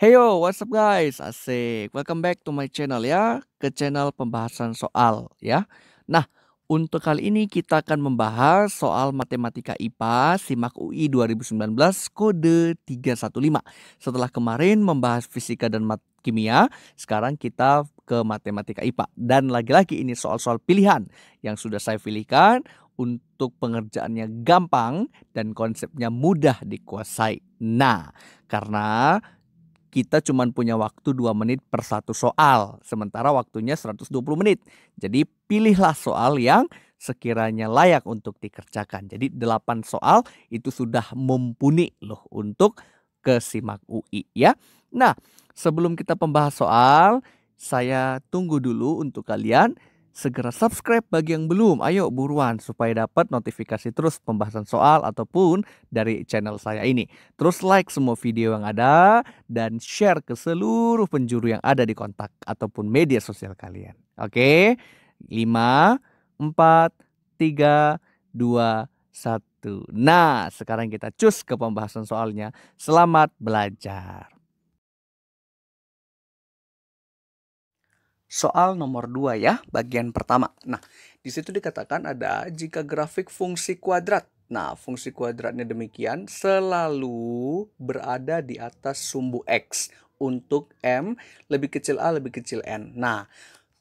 Heyo, what's up guys? Asik. Welcome back to my channel ya, ke channel pembahasan soal ya. Nah, untuk kali ini kita akan membahas soal matematika IPA SIMAK UI 2019 kode 315. Setelah kemarin membahas fisika dan kimia, sekarang kita ke matematika IPA. Dan lagi-lagi ini soal-soal pilihan yang sudah saya pilihkan untuk pengerjaannya gampang dan konsepnya mudah dikuasai. Nah, karena kita cuma punya waktu 2 menit per satu soal, sementara waktunya 120 menit. Jadi pilihlah soal yang sekiranya layak untuk dikerjakan. Jadi 8 soal itu sudah mumpuni loh untuk ke SIMAK UI ya. Nah, sebelum kita membahas soal, saya tunggu dulu untuk kalian segera subscribe bagi yang belum. Ayo buruan supaya dapat notifikasi terus pembahasan soal ataupun dari channel saya ini. Terus like semua video yang ada dan share ke seluruh penjuru yang ada di kontak ataupun media sosial kalian. Oke? 5, 4, 3, 2, 1. Nah, sekarang kita cus ke pembahasan soalnya. Selamat belajar. Soal nomor 2 ya, bagian pertama. Nah, di situ dikatakan ada jika grafik fungsi kuadrat. Nah, fungsi kuadratnya demikian selalu berada di atas sumbu X untuk M lebih kecil A lebih kecil N. Nah,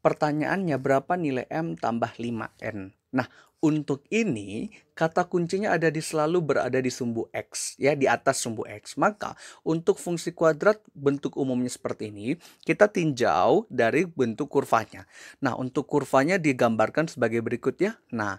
pertanyaannya berapa nilai M tambah 5N? Nah, untuk ini kata kuncinya ada di selalu berada di sumbu X, ya, di atas sumbu X. Maka untuk fungsi kuadrat bentuk umumnya seperti ini, kita tinjau dari bentuk kurvanya. Nah, untuk kurvanya digambarkan sebagai berikut ya. Nah,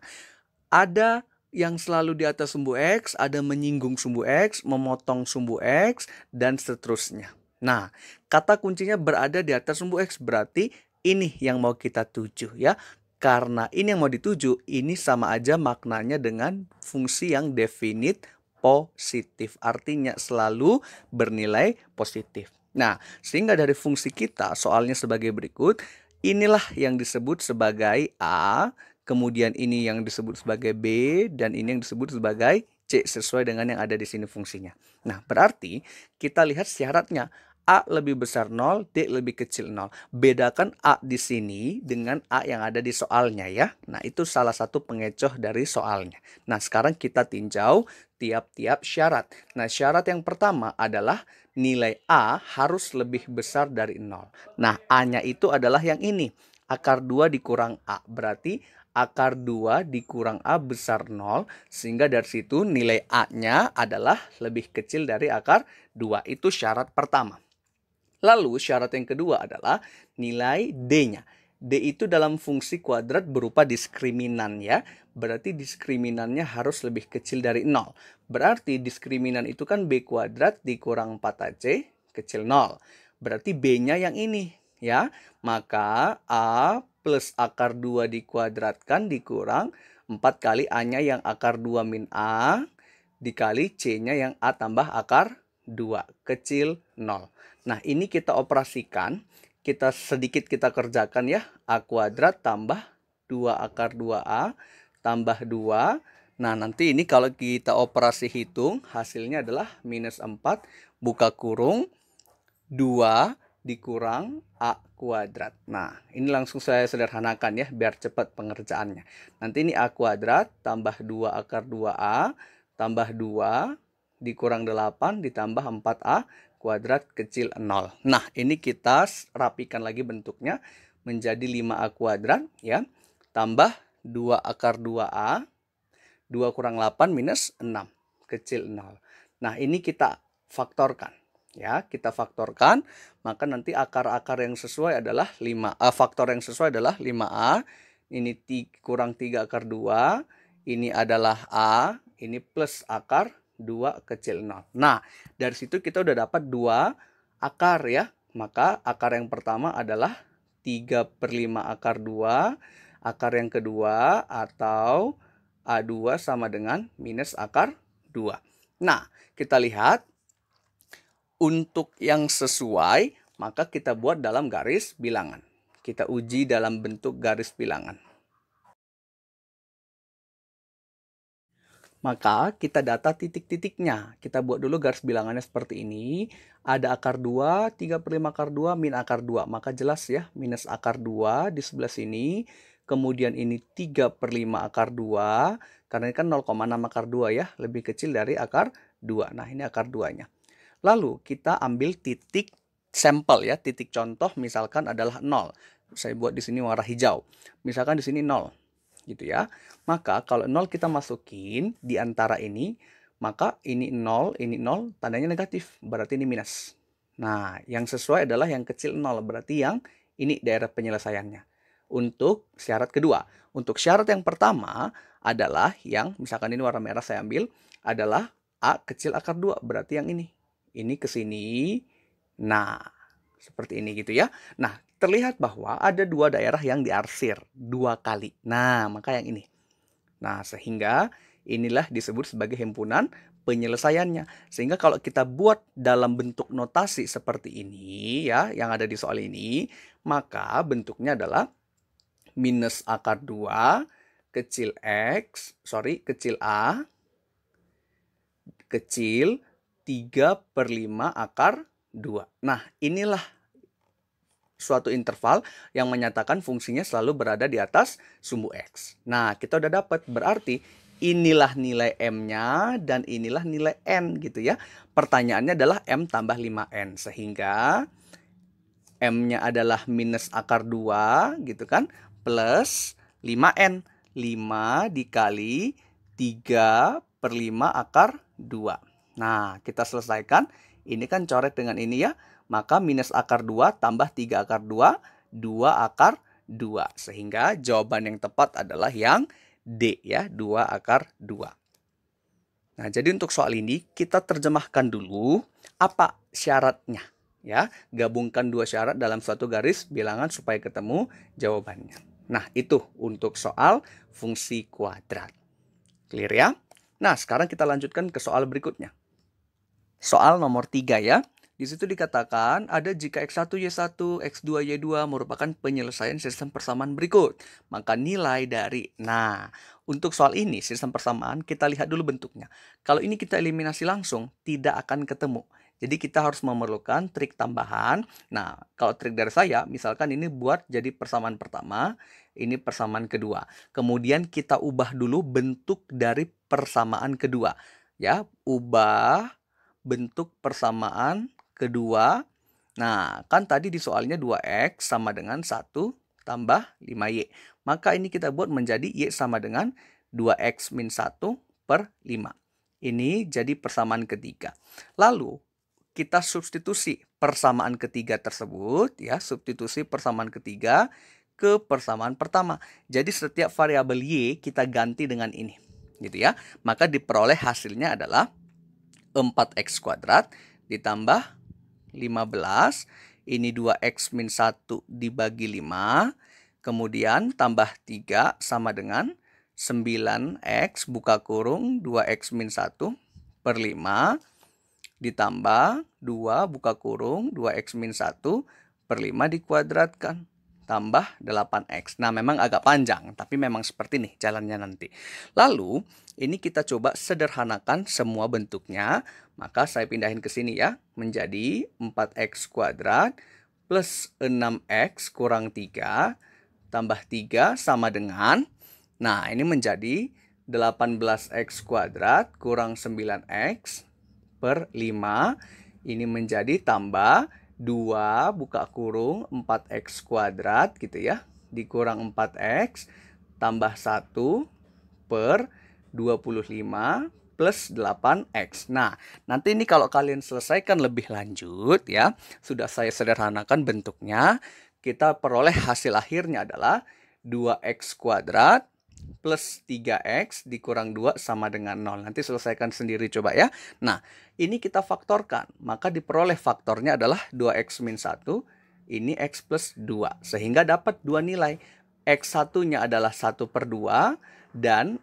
ada yang selalu di atas sumbu X, ada menyinggung sumbu X, memotong sumbu X, dan seterusnya. Nah, kata kuncinya berada di atas sumbu X, berarti ini yang mau kita tuju ya. Karena ini yang mau dituju, ini sama aja maknanya dengan fungsi yang definit positif. Artinya selalu bernilai positif. Nah, sehingga dari fungsi kita soalnya sebagai berikut. Inilah yang disebut sebagai A, kemudian ini yang disebut sebagai B, dan ini yang disebut sebagai C sesuai dengan yang ada di sini fungsinya. Nah, berarti kita lihat syaratnya. A lebih besar 0, D lebih kecil 0. Bedakan A di sini dengan A yang ada di soalnya ya. Nah, itu salah satu pengecoh dari soalnya. Nah, sekarang kita tinjau tiap-tiap syarat. Nah, syarat yang pertama adalah nilai A harus lebih besar dari 0. Nah, A-nya itu adalah yang ini. Akar 2 dikurang A. Berarti akar 2 dikurang A besar 0. Sehingga dari situ nilai A-nya adalah lebih kecil dari akar 2. Itu syarat pertama. Lalu syarat yang kedua adalah nilai D-nya. D itu dalam fungsi kuadrat berupa diskriminan ya. Berarti diskriminannya harus lebih kecil dari 0. Berarti diskriminan itu kan B kuadrat dikurang 4AC kecil 0. Berarti B-nya yang ini ya. Maka A plus akar 2 dikuadratkan dikurang 4 kali A-nya yang akar 2 min A dikali C-nya yang A tambah akar 2 kecil 0. Nah, ini kita operasikan, sedikit kita kerjakan ya. A kuadrat tambah 2 akar 2A tambah 2. Nah, nanti ini kalau kita operasi hitung, hasilnya adalah minus 4 buka kurung 2 dikurang A kuadrat. Nah, ini langsung saya sederhanakan ya, biar cepat pengerjaannya. Nanti ini A kuadrat tambah 2 akar 2A tambah 2 dikurang 8 ditambah 4A kuadrat kecil 0. Nah, ini kita rapikan lagi bentuknya menjadi 5A kuadrat ya. Tambah 2 akar 2A 2 kurang 8 minus 6 kecil 0. Nah, ini kita faktorkan ya. Kita faktorkan, maka nanti akar-akar yang sesuai adalah 5A. Faktor yang sesuai adalah 5A. Ini kurang 3 akar 2. Ini adalah A. Ini plus akar 2 kecil 0. Nah, dari situ kita udah dapat 2 akar ya. Maka akar yang pertama adalah 3/5 akar 2. Akar yang kedua atau A2 sama dengan minus akar 2. Nah, kita lihat untuk yang sesuai, maka kita buat dalam garis bilangan. Kita uji dalam bentuk garis bilangan. Maka kita data titik-titiknya. Kita buat dulu garis bilangannya seperti ini. Ada akar 2, 3/5 akar 2, min akar 2. Maka jelas ya, minus akar 2 di sebelah sini. Kemudian ini 3/5 akar 2. Karena ini kan 0,6 akar 2 ya. Lebih kecil dari akar 2. Nah, ini akar 2-nya. Lalu kita ambil titik sampel ya. Titik contoh misalkan adalah 0. Saya buat di sini warna hijau. Misalkan di sini 0. Gitu ya. Maka kalau 0 kita masukin di antara ini, maka ini 0, tandanya negatif, berarti ini minus. Nah, yang sesuai adalah yang kecil 0, berarti yang ini daerah penyelesaiannya. Untuk syarat kedua. Untuk syarat yang pertama adalah yang, misalkan ini warna merah saya ambil, adalah A kecil akar 2, berarti yang ini. Ini ke sini, nah, seperti ini gitu ya. Nah, terlihat bahwa ada dua daerah yang diarsir 2 kali. Nah, maka yang ini. Nah, sehingga inilah disebut sebagai himpunan penyelesaiannya. Sehingga kalau kita buat dalam bentuk notasi seperti ini ya, yang ada di soal ini, maka bentuknya adalah minus akar 2 kecil kecil A kecil 3/5 akar 2. Nah, inilah suatu interval yang menyatakan fungsinya selalu berada di atas sumbu X. Nah, kita udah dapat. Berarti inilah nilai M-nya dan inilah nilai N gitu ya. Pertanyaannya adalah M tambah 5N. Sehingga M-nya adalah minus akar 2 gitu kan. Plus 5N. 5 dikali 3/5 akar 2. Nah, kita selesaikan. Ini kan coret dengan ini ya. Maka minus akar 2 tambah 3 akar 2, 2 akar 2. Sehingga jawaban yang tepat adalah yang D ya, 2 akar 2. Nah, jadi untuk soal ini kita terjemahkan dulu apa syaratnya ya. Gabungkan dua syarat dalam suatu garis bilangan supaya ketemu jawabannya. Nah, itu untuk soal fungsi kuadrat. Clear ya? Nah, sekarang kita lanjutkan ke soal berikutnya. Soal nomor 3 ya. Di situ dikatakan ada jika X1, Y1, X2, Y2 merupakan penyelesaian sistem persamaan berikut. Maka nilai dari... Nah, untuk soal ini sistem persamaan kita lihat dulu bentuknya. Kalau ini kita eliminasi langsung, tidak akan ketemu. Jadi kita harus memerlukan trik tambahan. Nah, kalau trik dari saya, misalkan ini buat jadi persamaan pertama, ini persamaan kedua. Kemudian kita ubah dulu bentuk dari persamaan kedua. Ya, ubah bentuk persamaan kedua. Nah, kan tadi di soalnya 2X sama dengan 1 tambah 5Y. Maka ini kita buat menjadi Y sama dengan 2X min 1 per 5. Ini jadi persamaan ketiga. Lalu, kita substitusi persamaan ketiga tersebut, ya, substitusi persamaan ketiga ke persamaan pertama. Jadi setiap variabel Y kita ganti dengan ini. Gitu ya. Maka diperoleh hasilnya adalah 4X kuadrat ditambah 15, ini 2X min 1 dibagi 5, kemudian tambah 3 sama dengan 9X buka kurung 2X min 1 per 5, ditambah 2 buka kurung 2X min 1 per 5 dikuadratkan, tambah 8X. Nah, memang agak panjang, tapi memang seperti nih jalannya nanti. Lalu, ini kita coba sederhanakan semua bentuknya. Maka saya pindahin ke sini ya, menjadi 4X kuadrat plus 6X kurang 3 tambah 3 sama dengan, nah ini menjadi 18X kuadrat kurang 9X per 5. Ini menjadi tambah 2 buka kurung 4X kuadrat gitu ya, dikurang 4X tambah 1 per 25 plus 8X. Nah, nanti ini kalau kalian selesaikan lebih lanjut ya, sudah saya sederhanakan bentuknya, kita peroleh hasil akhirnya adalah 2X kuadrat plus 3X dikurang 2 sama dengan 0. Nanti selesaikan sendiri coba ya. Nah, ini kita faktorkan. Maka diperoleh faktornya adalah 2X min 1. Ini X plus 2. Sehingga dapat dua nilai. X1-nya adalah 1 per 2. Dan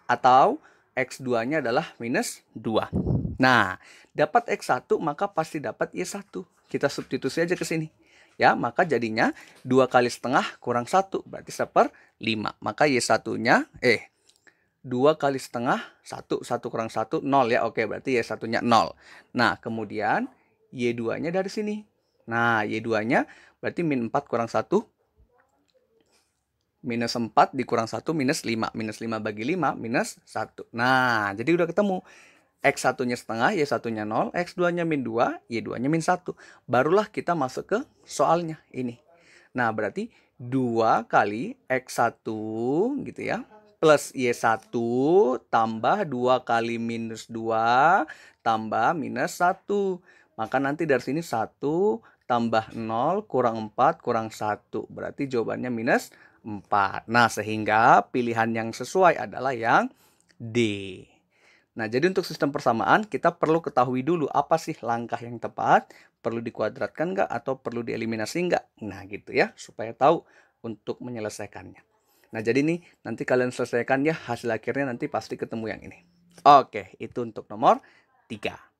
atau X2-nya adalah minus 2. Nah, dapat X1 maka pasti dapat Y1. Kita substitusi aja ke sini. Ya, maka jadinya 2 kali setengah kurang 1. Berarti 1/5. Maka Y1-nya, 2 kali setengah, 1 kurang 1, 0 ya. Oke, berarti Y1-nya 0. Nah, kemudian Y2-nya dari sini. Nah, Y2-nya berarti min 4 kurang 1. Minus 4 dikurang 1 minus 5. Minus 5 bagi 5 minus 1. Nah, jadi udah ketemu. X1-nya setengah, Y1-nya 0. X2-nya min 2, Y2-nya min 1. Barulah kita masuk ke soalnya ini. Nah, berarti 2 kali X1 gitu ya. Plus Y1 tambah 2 kali minus 2 tambah minus 1. Maka nanti dari sini 1 tambah 0 kurang 4 kurang 1. Berarti jawabannya minus 4. Nah, sehingga pilihan yang sesuai adalah yang D. Nah, jadi untuk sistem persamaan kita perlu ketahui dulu apa sih langkah yang tepat, perlu dikuadratkan nggak atau perlu dieliminasi nggak. Nah, gitu ya, supaya tahu untuk menyelesaikannya. Nah, jadi nih nanti kalian selesaikan ya, hasil akhirnya nanti pasti ketemu yang ini. Oke, itu untuk nomor 3.